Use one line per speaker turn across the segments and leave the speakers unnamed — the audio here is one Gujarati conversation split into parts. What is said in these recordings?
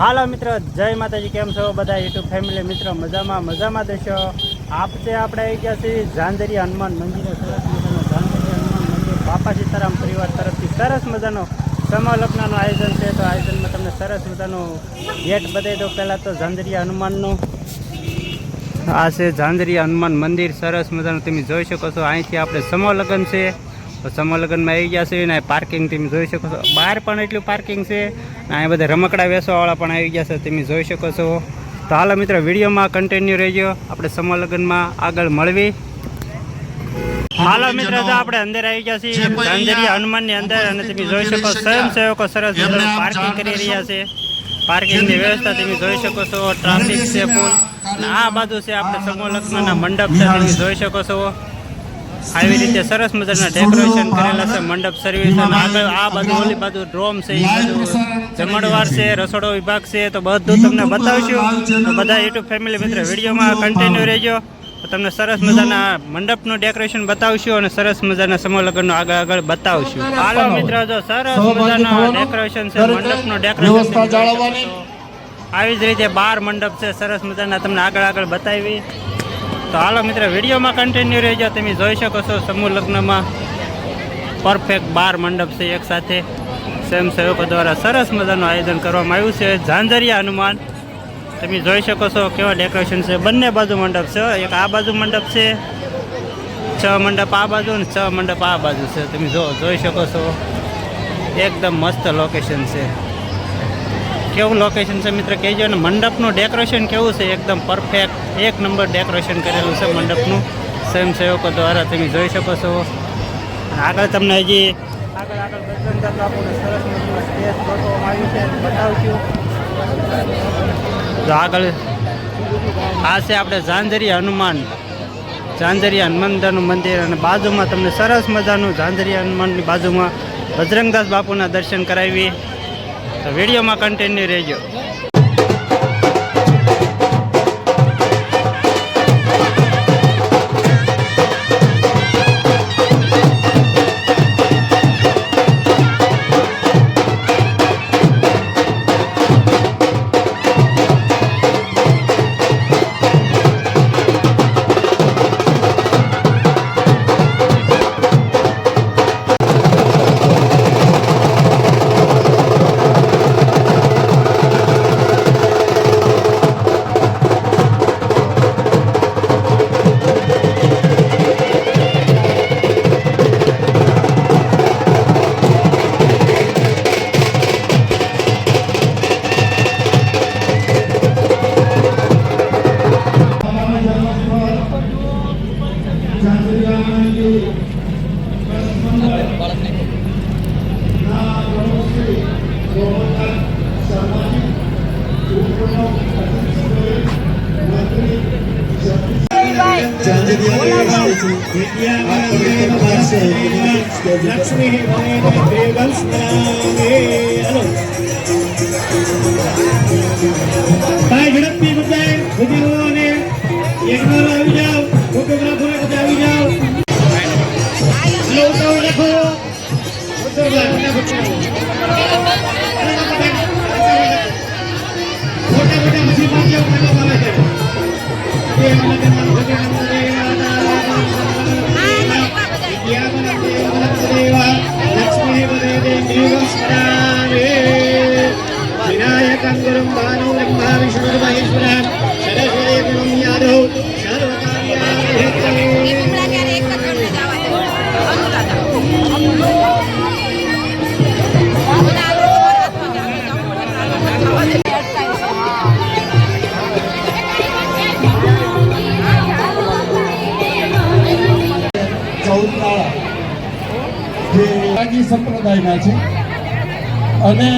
હાલો મિત્રો, જય માતાજી. કેમ છો બધા યુટ્યુબ ફેમિલી મિત્રો? મજામાં દેશો. આપણે આવી ગયા છીએ ઝાંઝરિયા હનુમાન મંદિરે. સરસ મજાનો ઝાંઝરિયા હનુમાન મંદિર બાપા સીતારામ પરિવાર તરફથી સરસ મજાનો સમલગ્નનું આયોજન છે. તો આયોજનમાં તમને સરસ મજાનું ગેટ બતાવી દો. પહેલાં તો ઝાંઝરિયા હનુમાનનું આ છે ઝાંઝરિયા હનુમાન મંદિર. સરસ મજાનું તમે જોઈ શકો છો. અહીંથી આપણે સમલગ્ન છે, સમલગ્નમાં આવી ગયા છે. ને પાર્કિંગ તમે જોઈ શકો છો. બહાર પણ એટલું પાર્કિંગ છે. અહીંયા બધા રમકડા વેચવાવાળા પણ આવી ગયા છે, તમે જોઈ શકો છો. તો હાલો મિત્રો, વિડીયોમાં કન્ટિન્યુ રહેજો. આપણે સમલગ્નમાં આગળ મળવી. હાલો મિત્રો, તો આપણે અંદર આવી ગયા છીએ ઝાંઝરિયા હનુમાનની અંદર. અને તમે જોઈ શકો સ્વયંસેવકો સરસ મજાનું પાર્કિંગ કરી રહ્યા છે. પાર્કિંગની વ્યવસ્થા તમે જોઈ શકો છો. ટ્રાફિક છે ફૂલ. અને આ બાજુ છે આપણે સમલગ્નના મંડપ છે, તમે જોઈ શકો છો. આવી રીતે સરસ મજાના ડેકોરેશન કરેલા છે. મંડપ સર્વિસ આગળ આ બાજુ ઓલી બાજુ ડ્રોમ છે, એ બાજુ જમણવાર છે, રસોડો વિભાગ છે. તો બધું તમને બતાવશું. તો બધા યુટ્યુબ ફેમિલી મિત્રો વિડીયોમાં કન્ટિન્યુ રહેજો. તો તમને સરસ મજાના મંડપનું ડેકોરેશન બતાવશું અને સરસ મજાના સમલગ્નનું આગળ બતાવશું. હાલો મિત્રો, જો સરસ મજાના ડેકોરેશન છે, મંડપનું ડેકોરેશન. આવી જ રીતે 12 મંડપ છે સરસ મજાના, તમને આગળ બતાવી. તો હાલો મિત્રો, વિડીયોમાં કન્ટિન્યુ રહેજો. તમે જોઈ શકો છો સમૂહ લગ્નમાં પરફેક્ટ 12 મંડપ છે એક સાથે. સ્વયંસેવકો દ્વારા સરસ મજાનું આયોજન કરવામાં આવ્યું છે. ઝાંઝરિયા હનુમાન તમે જોઈ શકો છો કેવા ડેકોરેશન છે. બંને બાજુ મંડપ છે. એક આ બાજુ મંડપ છે, 6 મંડપ આ બાજુ અને 6 મંડપ આ બાજુ છે. તમે જોઈ શકો છો. એકદમ મસ્ત લોકેશન છે. કેવું લોકેશન છે મિત્ર કહેજો. ને મંડપનું ડેકોરેશન કેવું છે? એકદમ પરફેક્ટ, એક નંબર ડેકોરેશન કરેલું છે મંડપનું સ્વયંસેવકો દ્વારા. તમે જોઈ શકો છો. આગળ તમને હજી આગળ બજરંગ બાપુને સરસ મજાનું સ્ટેજ ગોઠવવામાં આવ્યું છે, બતાવશું. તો આગળ આ છે આપણે ઝાંઝરિયા હનુમાનદાનું મંદિર. અને બાજુમાં તમને સરસ મજાનું ઝાંઝરિયા હનુમાનની બાજુમાં બજરંગદાસ બાપુના દર્શન કરાવી. તો વિડીયોમાં કન્ટિન્યુ રહેજો. ઝડપથી બધા વિડીયોને એકવાર આવી જાઓ, ફોટોગ્રાફર બધા આવી જાઓ. વિનાયકં ગુરું ભાનુ બ્રહ્મા વિષ્ણુ મહેશ્વરં સરસ્વતી ગુરું યાદવ
સંપ્રદાયના છે. અને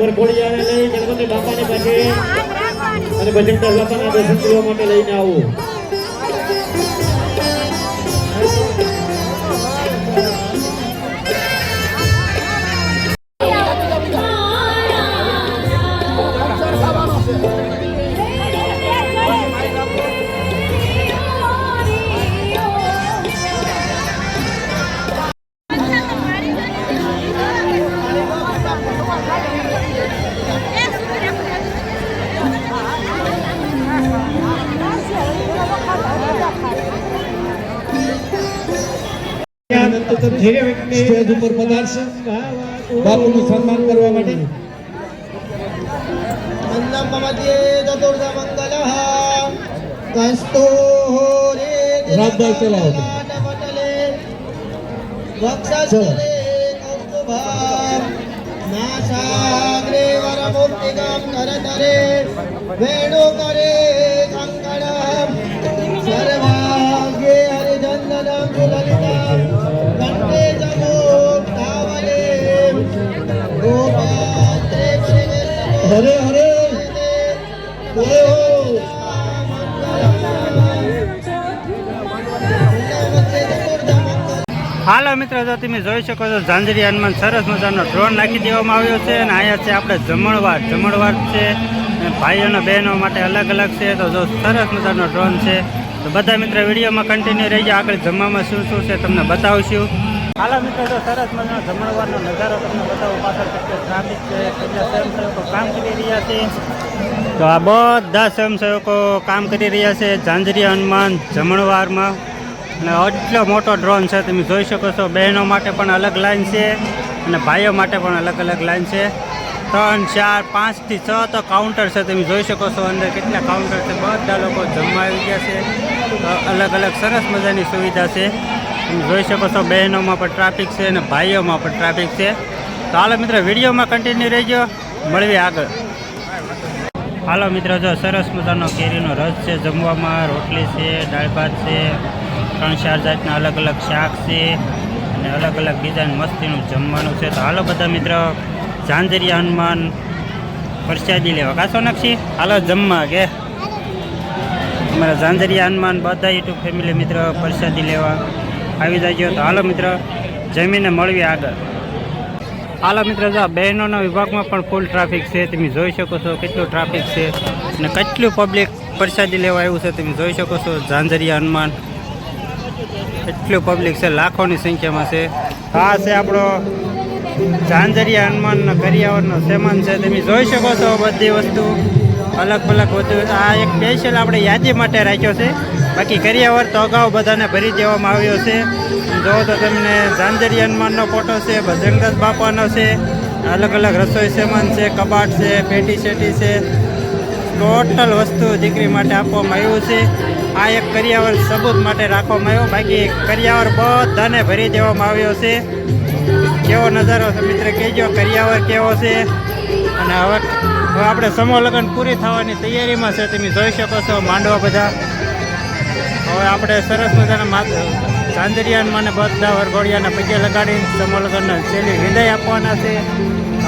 વરઘોડિયાને લઈ ગણપતિ બાપાની પાસે અને બજરંગ બાપાના દર્શન કરવા માટે લઈને આવો. સ્ટેજ ઉપર પધારશે બાપુનું સન્માન કરવા માટે.
મંદમ મમજ્યે ચતુર્થ મંગલઃ કસ્તૂરે
રાતભાઈ ચલાવો.
મંડલે વક્ષસ્થલે કૌસ્તુભમ નાસાગ્રે વરમુક્તિકમ કરતરે વેણુકરે કંકણમ સર્વાગ્રે હરિચંદનમ સુલલિતમ કંઠે ચમુક્તાવલે ગોપાત્રે
હરે હરે હરે હો.
હાલો મિત્રો, જો તમે જોઈ શકો છો ઝાંઝરી હનુમાન સરસ મજાનો ડ્રોન નાખી દેવામાં આવ્યો છે અને અહીંયા છે આપણે જમણવાર છે અને ભાઈઓનો બહેનો માટે અલગ અલગ છે. તો જો સરસ મજાનો ડ્રોન છે. તો બધા મિત્રો વિડીયોમાં કન્ટિન્યુ રહી જાય. આગળ જમવામાં શું શું છે તમને બતાવશું. હાલો મિત્રો, જો સરસ મજાનો જમણવારનો નજારો તમને બતાવું. પાછળ કેટલો ટ્રાફિક છે, કેટલા સ્વયંસેવકો કામ કરી રહ્યા છે. તો આ બધા સ્વયંસેવકો કામ કરી રહ્યા છે ઝાંઝરી હનુમાન જમણવારમાં. અને એટલો મોટો ડ્રોન છે, તમે જોઈ શકો છો. બહેનો માટે પણ અલગ લાઈન છે અને ભાઈઓ માટે પણ અલગ અલગ લાઈન છે. 3, 4, 5 થી 6 તો કાઉન્ટર છે. તમે જોઈ શકો છો અંદર કેટલા કાઉન્ટર છે. બધા લોકો જમવા આવી ગયા છે. તો અલગ અલગ સરસ મજાની સુવિધા છે. તમે જોઈ શકો છો બહેનોમાં પણ ટ્રાફિક છે અને ભાઈઓમાં પણ ટ્રાફિક છે. તો હાલો મિત્રો, વિડીયોમાં કન્ટિન્યુ રહેજો. મળીએ આગળ. હાલો મિત્રો, જો સરસ મજાનો કેરીનો રસ છે. જમવામાં રોટલી છે, દાળ ભાત છે, 3-4 જાતના અલગ અલગ શાક છે અને અલગ અલગ ડિઝાઇન મસ્તીનું જમવાનું છે. તો હાલો બધા મિત્રો, ઝાંઝરી હનુમાન પ્રસાદી લેવા કાસો નક્ષી હાલો જમવા કે અમારા ઝાંઝરી હનુમાન બધા યુટ્યુબ ફેમિલી મિત્રો પ્રસાદી લેવા આવી જાય. તો હાલો મિત્રો, જમીને મળીએ આગળ. હાલો મિત્રો, જો બહેનોના વિભાગમાં પણ ફૂલ ટ્રાફિક છે. તમે જોઈ શકો છો કેટલું ટ્રાફિક છે અને કેટલું પબ્લિક પ્રસાદી લેવા આવ્યું છે. તમે જોઈ શકો છો ઝાંઝરી હનુમાન એટલું પબ્લિક છે, લાખોની સંખ્યામાં છે. આ છે આપણો ઝાંઝરી હનુમાનનો કરિયાવરનો સામાન છે. તમે જોઈ શકો છો બધી વસ્તુ અલગ અલગ વસ્તુ. આ એક સ્પેશિયલ આપણે યાદી માટે રાખ્યો છે. બાકી કરિયાવર તો અગાઉ બધાને ભરી દેવામાં આવ્યો છે. જો તો તમને ઝાંઝરી હનુમાનનો ફોટો છે, બજરંગદાસ બાપાનો છે, અલગ અલગ રસોઈ સામાન છે, કબાટ છે, પેટી શેટી છે. ટોટલ વસ્તુ દીકરી માટે આપવામાં આવ્યું છે. આ એક કરિયાવર સબૂત માટે રાખવામાં આવ્યો. બાકી કરિયાવર બધાને ભરી દેવામાં આવ્યો છે. કેવો નજારો છે મિત્ર, કહેજો કરિયાવર કેવો છે. અને હવે આપણે સમૂહ લગ્ન પૂરી થવાની તૈયારીમાં છે. તમે જોઈ શકો છો માંડવા બધા. હવે આપણે સરસ મજાના ઝાંઝરી હનુમાનને બધા વરઘોડિયાના પગે લગાડી સમૂહ લગ્નનો છેલ્લી વિદાય આપવાના છે.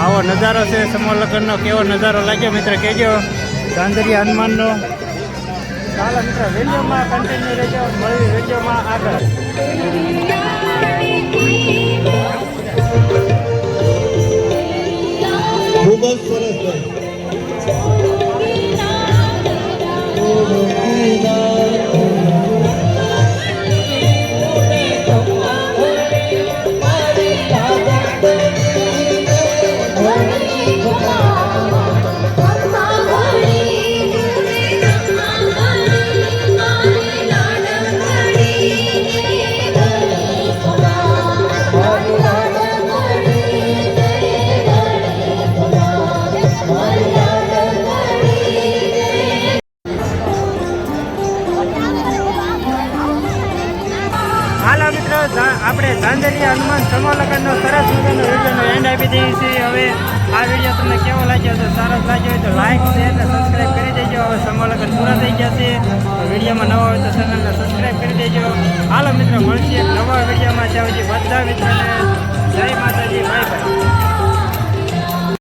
આવો નજારો છે સમૂહ લગ્નનો. કેવો નજારો લાગ્યો મિત્ર કહેજો ઝાંઝરી હનુમાનનો. ચાલો મિત્ર, વિડીયોમાં કન્ટિન્યુ રહેજો. મળી વિડીયોમાં આગળ.
ખૂબ જ સરસ ભાઈ.
આપણે ઝાંઝરી હનુમાન સમૂહ લગ્નનો સરસ મજાનો વિડીયોનો એન્ડ આપી દઈએ છીએ. હવે આ વિડીયો તમને કેવો લાગ્યો તો સારો લાગ્યો હોય તો લાઈક શેર અને સબસ્ક્રાઈબ કરી દેજો. હવે સમૂહ લગ્ન પૂરા થઈ ગયા છે. તો વિડીયોમાં નવા હોય તો ચેનલને સબસ્ક્રાઈબ કરી દેજો. હાલો મિત્રો, મળશે એક નવા વિડીયોમાં. ત્યાં સુધી બધા મિત્રોને